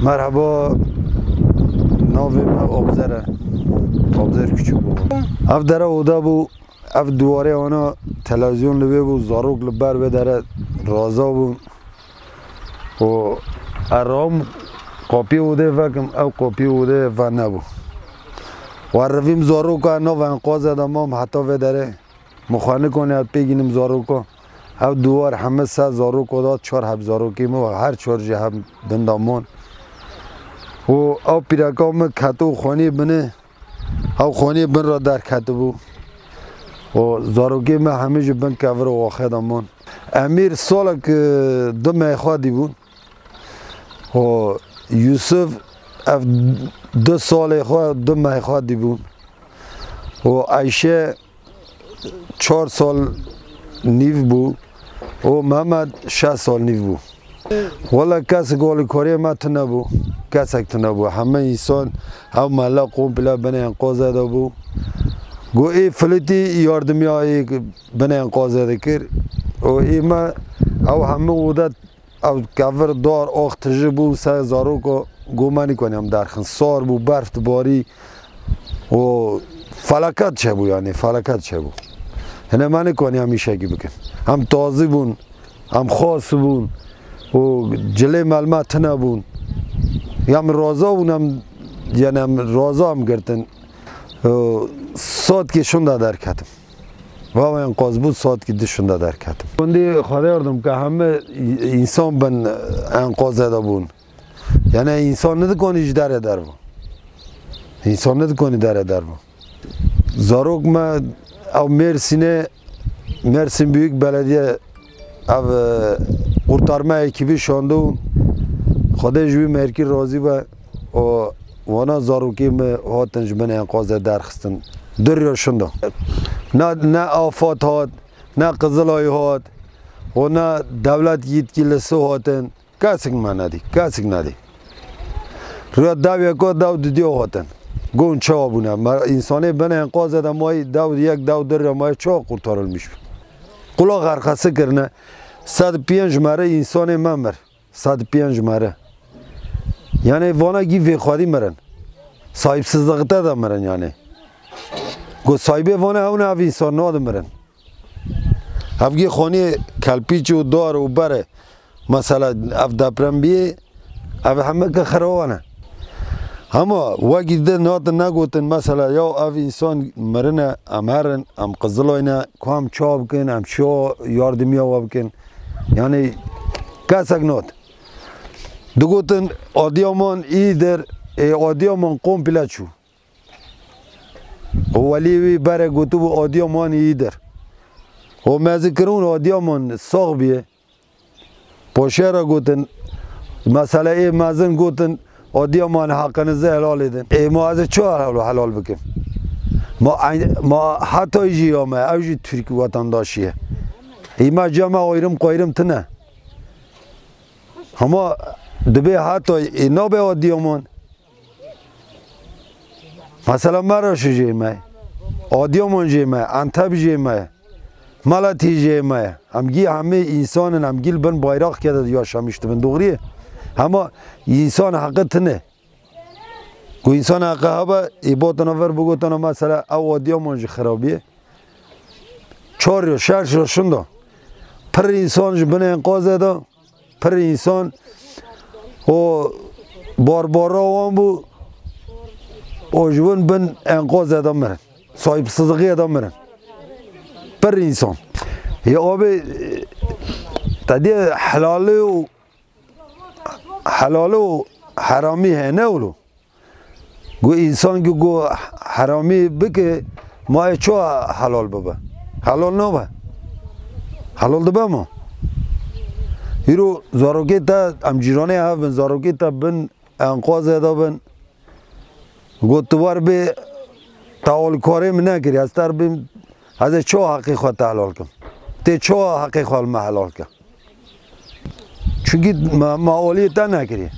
مرحبا، ناویم آبزره. آبزر کچک بود. اف دره اوده بود. اف دواره آنها تلویزیون لبه بود. زاروک لبر به دره رازا بود. و ارام کپی اوده فکم او کپی اوده و نبود. و رویم زاروک آنها و انقاذ دامام حتی به دره مخانه کنه پیگینم زاروکا. او دوار همه سه زاروک داد 4 هب زاروکی مو هر 4 جهه بندامون. و او پیرکام کاتو خانی بنه او خانی بن را در کاتبو و زاروکی ما همیشه بن کاور و آخدامون امیر سالک دو میخوادی بود و یوسف اف 2 سال خود دو میخوادی بود و عایشه 4 سال نیو بود و محمد 6 سال نیو بود والا کسی گولی کاری ما تنبو کسی تنبو همه انسان هم ملا قوم بلا بنه انقاذ داده بود گو ای فلتی یاردمی هایی بنه انقاذ داده کرد و ای ما او همه وده او کفر دار آخ تجه بود سه زارو که گو منی کنیم درخن سار بود برف باری و فلکت چه بود یعنی فلکت چه بود هنه منی کنی همیشه گی بکن هم تازی بون هم خاص بون و جلی ملمت نبون هم رازا بون هم یعنی هم رازا هم گرتن ساعت که شونده در کتم و انقاذ بود ساعت که دشونده در کتم بندی خدا یاردم که همه انسان بن انقاذ داده بون یعنی انسان ندکنیش داره در بون انسان ندکنی داره در بون زاروک ما او مرسین büyük belediye av kurtarma ekibi şandı خدا جوی مرکی راضی و وانا زاروکی می هاتن جمن انقاذ درخستن دریاشونده نه آفات هات نه قزلای هات و نه دولت yetkilisi هاتن کسیک من ندی کسیک ندی روی دو یکو دو دیو هاتن گون چه بونه انسانی بنا انقاذ دمای دو یک دو در مای چه kurtarılmış قلا غرقسه کرنه 105 مره انسان ممر 105 مره yani vana gibi khadi meren sahipsizlikte de meren yani go sahibi vana ona av insan ne meren avgi khani kalpiç u dar u bare mesela av deprem bi av hamme ka kharawana ama vagide nat ne goten mesela ya av insan merene amaren am qızılayna kam çabkin am şo yardım yavabkin yani kasak not دوگوتن آدیامان ایدر آدیامان قوم پلچو ولیوی بره گوتو بو آدیامان ایدر و مذکرون آدیامان ساغ بیه پاشه را گوتن مثلا ای مزن گوتن آدیامان حقنزه حلال ایدن ای ما از چه حلال بکن ما حتی ایجی همه اوجی ترکی وطنداشیه ای ما جمع آیرم قایرم تنه اما دبی حتی اینا به آدیامان مثلا مراش جیمه آدیامان جیمه انتب جیمه ملاتی جیمه همگی همه انسان همگیل بن bayrak کرده یا شمیشته بن دوغریه اما انسان حقیقت نه کو انسان حقیقت هبه ایباتنا ور بگوتنا مثلا او آدیامان جی خرابیه 4 یا 6 یا شنده پر انسان جی بن انقاذ ده پر انسان o barbara olan bu ojvun ben enkaz adamlar sahipsizliği adamlar per insan ya abi tadi halalı harami he ne olu bu insan ki bu harami bike ma ço halal baba halal ne ba halal da ba mı هیرو زاروکی تا امجیرانه ها بن زاروکی تا بن انقاذ دا بن گوتوار به تعال کاری من نکری از تر بیم از چه حقی خود حلال کم تی چه حقی خود ما حلال کم چونکی معالی تا نکری